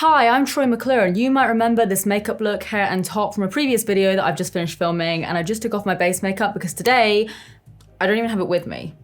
Hi, I'm Troy McClure, and you might remember this makeup look, hair and top from a previous video that I've just finished filming, and I just took off my base makeup because today, I don't even have it with me.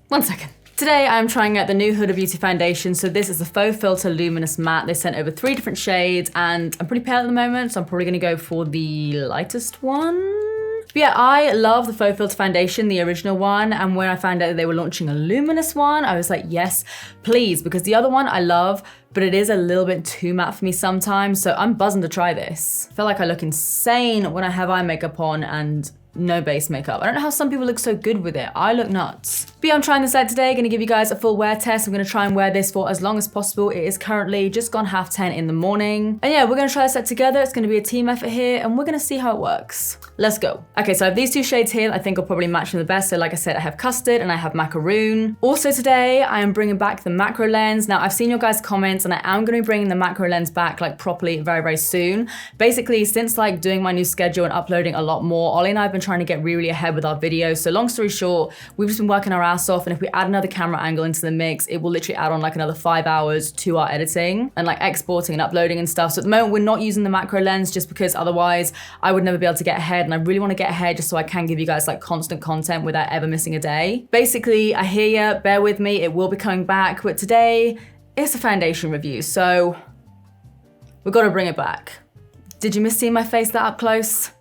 One second. Today I'm trying out the new Huda Beauty foundation. So this is the Faux Filter Luminous Matte. They sent over 3 different shades and I'm pretty pale at the moment, so I'm probably gonna go for the lightest one. But yeah, I love the Faux Filter foundation, the original one, and when I found out that they were launching a luminous one, I was like, yes, please, because the other one I love, but it is a little bit too matte for me sometimes, so I'm buzzing to try this. I feel like I look insane when I have eye makeup on and no base makeup. I don't know how some people look so good with it. I look nuts. But yeah, I'm trying this out today. Gonna give you guys a full wear test. I'm gonna try and wear this for as long as possible. It is currently just gone 10:30 in the morning. And yeah, we're gonna try this out together. It's gonna be a team effort here and we're gonna see how it works. Let's go. Okay, so I have these 2 shades here I think will probably match them the best. So like I said, I have Custard and I have Macaroon. Also today, I am bringing back the macro lens. Now I've seen your guys' comments and I am gonna be bringing the macro lens back like properly very, very soon. Basically, since like doing my new schedule and uploading a lot more, Ollie and I have been trying to get really ahead with our videos. So long story short, we've just been working our ass off, and if we add another camera angle into the mix, it will literally add on like another 5 hours to our editing and like exporting and uploading and stuff. So at the moment, we're not using the macro lens just because otherwise I would never be able to get ahead, and I really want to get ahead just so I can give you guys like constant content without ever missing a day. Basically, I hear ya, bear with me, it will be coming back, but today it's a foundation review, so we've got to bring it back. Did you miss seeing my face that up close?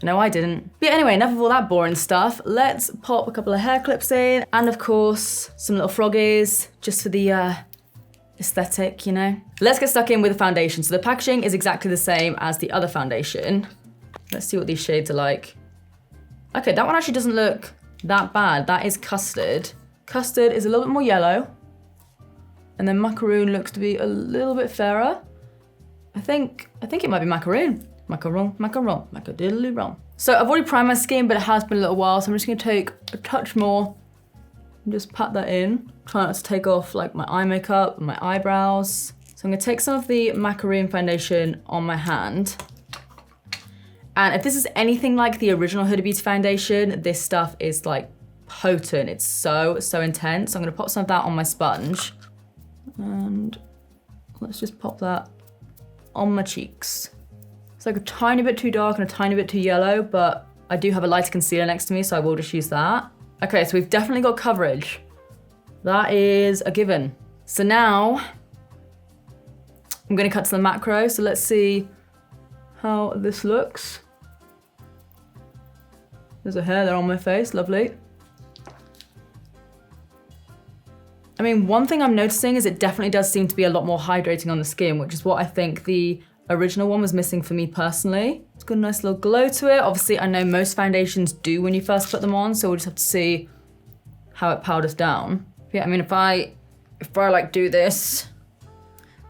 No, I didn't. But yeah, anyway, enough of all that boring stuff. Let's pop a couple of hair clips in, and of course, some little froggies, just for the aesthetic, you know? Let's get stuck in with the foundation. So the packaging is exactly the same as the other foundation. Let's see what these shades are like. Okay, that one actually doesn't look that bad. That is Custard. Custard is a little bit more yellow, and then Macaroon looks to be a little bit fairer. I think it might be Macaroon. Macadiddly wrong. So I've already primed my skin, but it has been a little while, so I'm just gonna take a touch more and just pat that in. Try not to take off like my eye makeup and my eyebrows. So I'm gonna take some of the Macaroon foundation on my hand. And if this is anything like the original Huda Beauty foundation, this stuff is like potent. It's so, so intense. So I'm gonna pop some of that on my sponge. And let's just pop that on my cheeks. It's like a tiny bit too dark and a tiny bit too yellow, but I do have a lighter concealer next to me, so I will just use that. Okay, so we've definitely got coverage. That is a given. So now, I'm gonna cut to the macro, so let's see how this looks. There's a hair there on my face, lovely. I mean, one thing I'm noticing is it definitely does seem to be a lot more hydrating on the skin, which is what I think the original one was missing for me personally. It's got a nice little glow to it. Obviously, I know most foundations do when you first put them on, so we'll just have to see how it powders down. Yeah, I mean, if I like do this,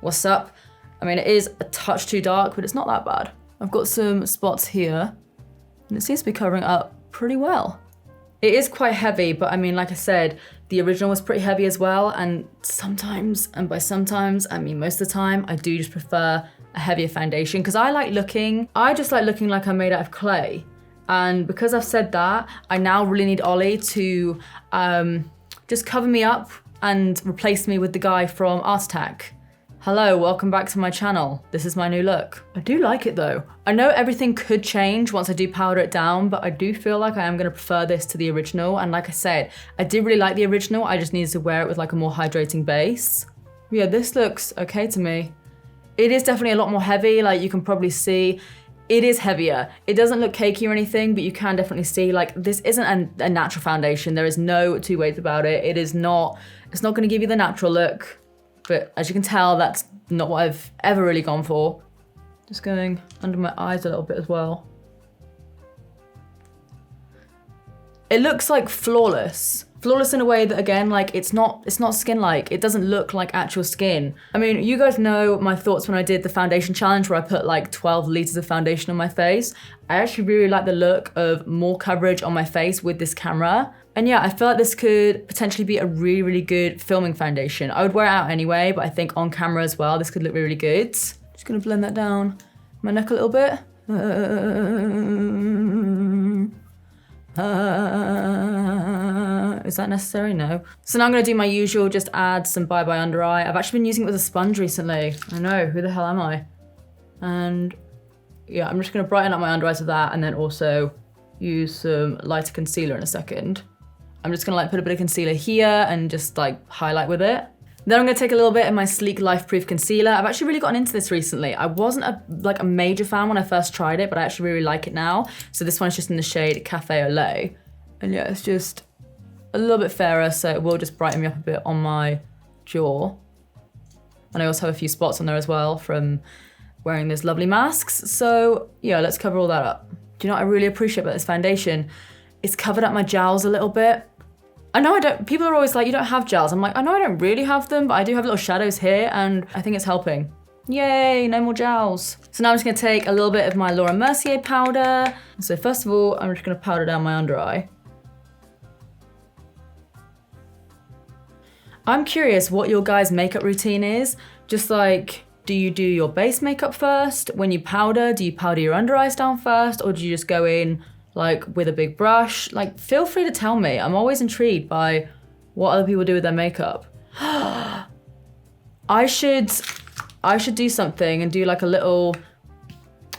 what's up? I mean, it is a touch too dark, but it's not that bad. I've got some spots here, and it seems to be covering up pretty well. It is quite heavy, but I mean, like I said, the original was pretty heavy as well, and sometimes, and by sometimes, I mean most of the time, I do just prefer a heavier foundation, because I just like looking like I'm made out of clay. And because I've said that, I now really need Ollie to just cover me up and replace me with the guy from Art Attack. Hello, welcome back to my channel. This is my new look. I do like it though. I know everything could change once I do powder it down, but I do feel like I am gonna prefer this to the original. And like I said, I did really like the original. I just needed to wear it with like a more hydrating base. Yeah, this looks okay to me. It is definitely a lot more heavy, like you can probably see. It is heavier. It doesn't look cakey or anything, but you can definitely see like this isn't a natural foundation. There is no 2 ways about it. It's not gonna give you the natural look, but as you can tell, that's not what I've ever really gone for. Just going under my eyes a little bit as well. It looks like flawless. Flawless in a way that, again, like it's not skin-like. It doesn't look like actual skin. I mean, you guys know my thoughts when I did the foundation challenge where I put like 12 liters of foundation on my face. I actually really like the look of more coverage on my face with this camera. And yeah, I feel like this could potentially be a really, really good filming foundation. I would wear it out anyway, but I think on camera as well, this could look really, really good. Just gonna blend that down my neck a little bit. Is that necessary? No. So now I'm gonna do my usual, just add some Bye Bye under eye. I've actually been using it with a sponge recently. I know, who the hell am I? And yeah, I'm just gonna brighten up my under eyes with that and then also use some lighter concealer in a second. I'm just gonna like put a bit of concealer here and just like highlight with it. Then I'm gonna take a little bit of my Sleek Life Proof Concealer. I've actually really gotten into this recently. I wasn't a major fan when I first tried it, but I actually really like it now. So this one's just in the shade Cafe au Lait. And yeah, it's just a little bit fairer, so it will just brighten me up a bit on my jaw. And I also have a few spots on there as well from wearing those lovely masks. So yeah, let's cover all that up. Do you know what I really appreciate about this foundation? It's covered up my jowls a little bit. I know I don't, people are always like, you don't have jowls. I'm like, I know I don't really have them, but I do have little shadows here and I think it's helping. Yay, no more jowls. So now I'm just gonna take a little bit of my Laura Mercier powder. So first of all, I'm just gonna powder down my under eye. I'm curious what your guys' makeup routine is. Just like, do you do your base makeup first? When you powder, do you powder your under eyes down first? Or do you just go in like with a big brush? Like, feel free to tell me. I'm always intrigued by what other people do with their makeup. I should do something and do like a little,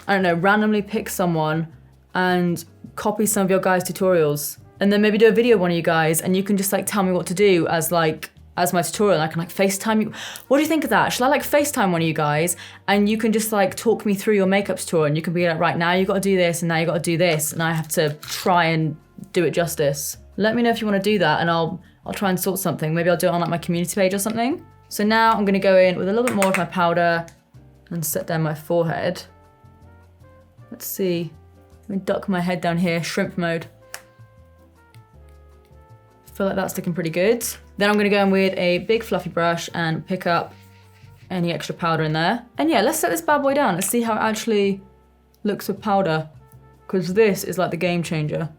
I don't know, randomly pick someone and copy some of your guys' tutorials. And then maybe do a video of one of you guys and you can just like tell me what to do as my tutorial, and I can like FaceTime you. What do you think of that? Shall I like FaceTime one of you guys and you can just like talk me through your makeup tutorial and you can be like, right, now you gotta do this and now you gotta do this and I have to try and do it justice. Let me know if you wanna do that and I'll try and sort something. Maybe I'll do it on like my community page or something. So now I'm gonna go in with a little bit more of my powder and set down my forehead. Let's see, let me duck my head down here, shrimp mode. Feel like that's looking pretty good. Then I'm gonna go in with a big fluffy brush and pick up any extra powder in there. And yeah, let's set this bad boy down. Let's see how it actually looks with powder, because this is like the game changer.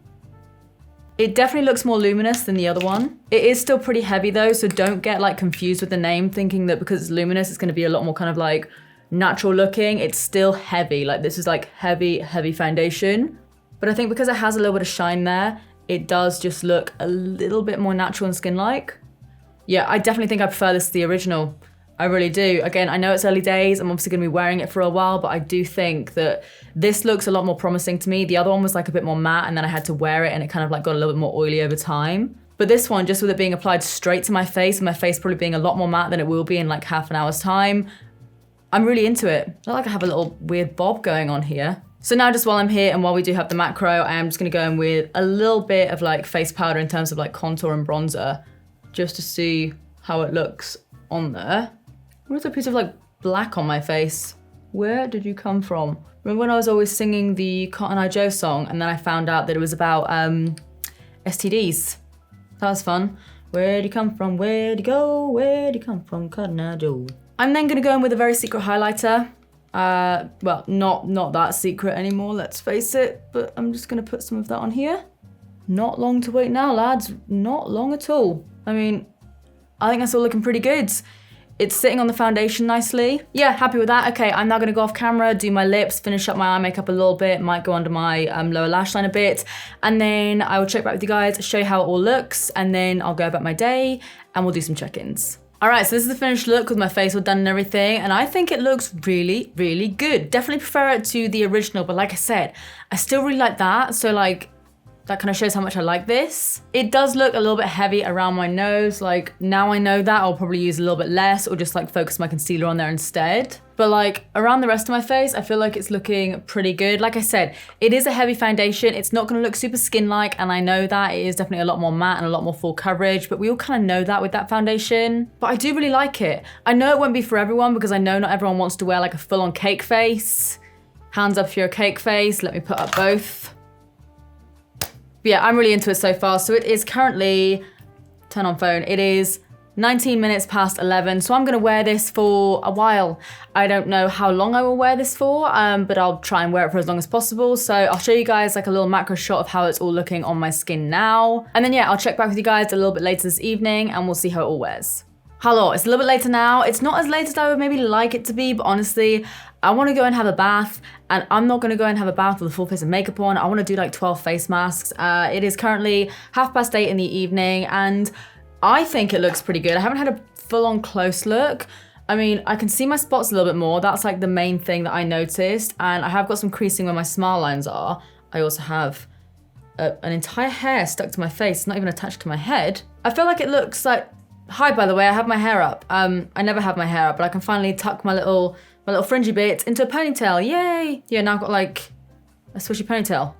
It definitely looks more luminous than the other one. It is still pretty heavy though, so don't get like confused with the name thinking that because it's luminous, it's gonna be a lot more kind of like natural looking. It's still heavy. Like this is like heavy, heavy foundation. But I think because it has a little bit of shine there, it does just look a little bit more natural and skin-like. Yeah, I definitely think I prefer this to the original. I really do. Again, I know it's early days. I'm obviously gonna be wearing it for a while, but I do think that this looks a lot more promising to me. The other one was like a bit more matte and then I had to wear it and it kind of like got a little bit more oily over time. But this one, just with it being applied straight to my face and my face probably being a lot more matte than it will be in like half an hour's time, I'm really into it. I feel like I have a little weird bob going on here. So now just while I'm here and while we do have the macro, I am just gonna go in with a little bit of like face powder in terms of like contour and bronzer, just to see how it looks on there. Where's a piece of like black on my face? Where did you come from? Remember when I was always singing the Cotton Eye Joe song and then I found out that it was about STDs? That was fun. Where'd you come from? Where'd you go? Where'd you come from, Cotton Eye Joe? I'm then gonna go in with a very secret highlighter. Well, not that secret anymore, let's face it, but I'm just gonna put some of that on here. Not long to wait now, lads. Not long at all. I mean, I think that's all looking pretty good. It's sitting on the foundation nicely. Yeah, happy with that. Okay, I'm now gonna go off camera, do my lips, finish up my eye makeup a little bit, might go under my lower lash line a bit, and then I will check back with you guys, show you how it all looks, and then I'll go about my day, and we'll do some check-ins. All right, so this is the finished look with my face all done and everything, and I think it looks really, really good. Definitely prefer it to the original, but like I said, I still really like that, so like, that kind of shows how much I like this. It does look a little bit heavy around my nose. Like now I know that, I'll probably use a little bit less or just like focus my concealer on there instead. But like around the rest of my face, I feel like it's looking pretty good. Like I said, it is a heavy foundation. It's not gonna look super skin-like, and I know that it is definitely a lot more matte and a lot more full coverage, but we all kind of know that with that foundation. But I do really like it. I know it won't be for everyone because I know not everyone wants to wear like a full-on cake face. Hands up if you're a cake face. Let me put up both. But yeah, I'm really into it so far. So it is currently, turn on phone, it is 19 minutes past 11. So I'm gonna wear this for a while. I don't know how long I will wear this for, but I'll try and wear it for as long as possible. So I'll show you guys like a little macro shot of how it's all looking on my skin now. And then yeah, I'll check back with you guys a little bit later this evening and we'll see how it all wears. Hello, it's a little bit later now. It's not as late as I would maybe like it to be, but honestly, I want to go and have a bath, and I'm not going to go and have a bath with a full face of makeup on. I want to do like 12 face masks. It is currently 8:30 in the evening, and I think it looks pretty good. I haven't had a full-on close look. I mean, I can see my spots a little bit more. That's like the main thing that I noticed, and I have got some creasing where my smile lines are. I also have an entire hair stuck to my face. It's not even attached to my head. I feel like it looks like... Hi, by the way, I have my hair up. I never have my hair up, but I can finally tuck my little fringy bits into a ponytail. Yay! Yeah, now I've got like a swishy ponytail.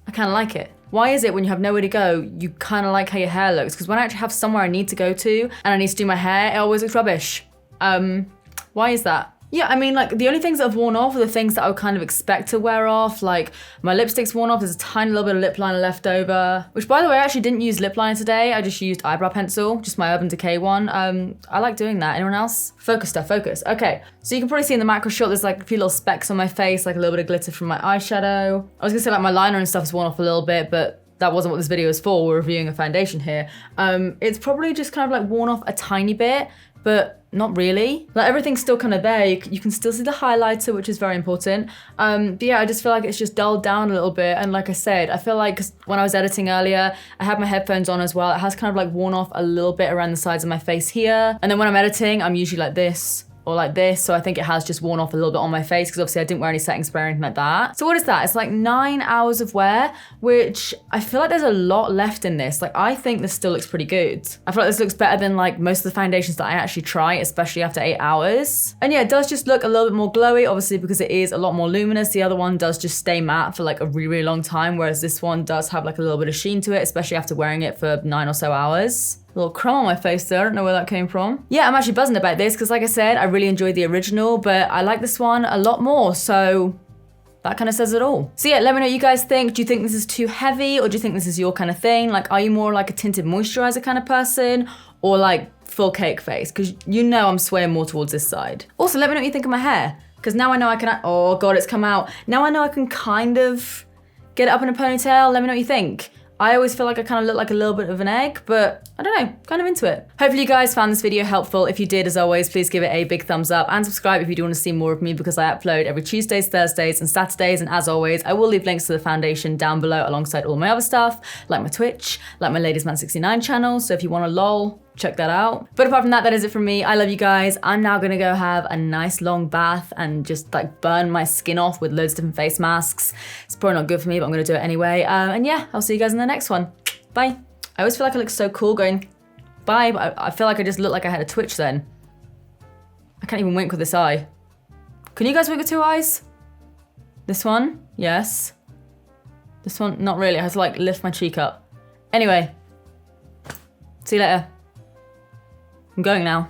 I kind of like it. Why is it when you have nowhere to go, you kind of like how your hair looks? Because when I actually have somewhere I need to go to and I need to do my hair, it always looks rubbish. Why is that? Yeah, I mean, like, the only things that have worn off are the things that I would kind of expect to wear off. Like, my lipstick's worn off, there's a tiny little bit of lip liner left over. Which, by the way, I actually didn't use lip liner today. I just used eyebrow pencil, just my Urban Decay one. I like doing that. Anyone else? Focus, Steph, focus. Okay, so you can probably see in the macro shot, there's like a few little specks on my face, like a little bit of glitter from my eyeshadow. I was gonna say, like, my liner and stuff has worn off a little bit, but that wasn't what this video is for. We're reviewing a foundation here. It's probably just kind of like worn off a tiny bit, but not really. Like, everything's still kind of there. You can still see the highlighter, which is very important. But yeah, I just feel like it's just dulled down a little bit. And like I said, I feel like 'cause when I was editing earlier, I had my headphones on as well. It has kind of like worn off a little bit around the sides of my face here. And then when I'm editing, I'm usually like this or like this. So I think it has just worn off a little bit on my face because obviously I didn't wear any setting spray or anything like that. So what is that? It's like 9 hours of wear, which I feel like there's a lot left in this. Like, I think this still looks pretty good. I feel like this looks better than like most of the foundations that I actually try, especially after 8 hours. And yeah, it does just look a little bit more glowy, obviously because it is a lot more luminous. The other one does just stay matte for like a really, really long time, whereas this one does have like a little bit of sheen to it, especially after wearing it for 9 or so hours. A little crumb on my face there, I don't know where that came from. Yeah, I'm actually buzzing about this because like I said, I really enjoyed the original, but I like this one a lot more, so that kind of says it all. So yeah, let me know what you guys think. Do you think this is too heavy, or do you think this is your kind of thing? Like, are you more like a tinted moisturizer kind of person, or like full cake face? Because you know I'm swaying more towards this side. Also, let me know what you think of my hair, because now I know I can, oh God, it's come out. Now I know I can kind of get it up in a ponytail. Let me know what you think. I always feel like I kind of look like a little bit of an egg, but I don't know, kind of into it. Hopefully you guys found this video helpful. If you did, as always, please give it a big thumbs up and subscribe if you do want to see more of me, because I upload every Tuesdays, Thursdays, and Saturdays. And as always, I will leave links to the foundation down below alongside all my other stuff, like my Twitch, like my Ladies Man 69 channel. So if you want to lol, check that out. But apart from that, that is it from me. I love you guys. I'm now gonna go have a nice long bath and just like burn my skin off with loads of different face masks. It's probably not good for me, but I'm gonna do it anyway. And yeah, I'll see you guys in the next one. Bye. I always feel like I look so cool going bye, but I feel like I just look like I had a twitch then. I can't even wink with this eye. Can you guys wink with 2 eyes? This one, yes. This one, not really. I have to like lift my cheek up. Anyway, see you later. I'm going now.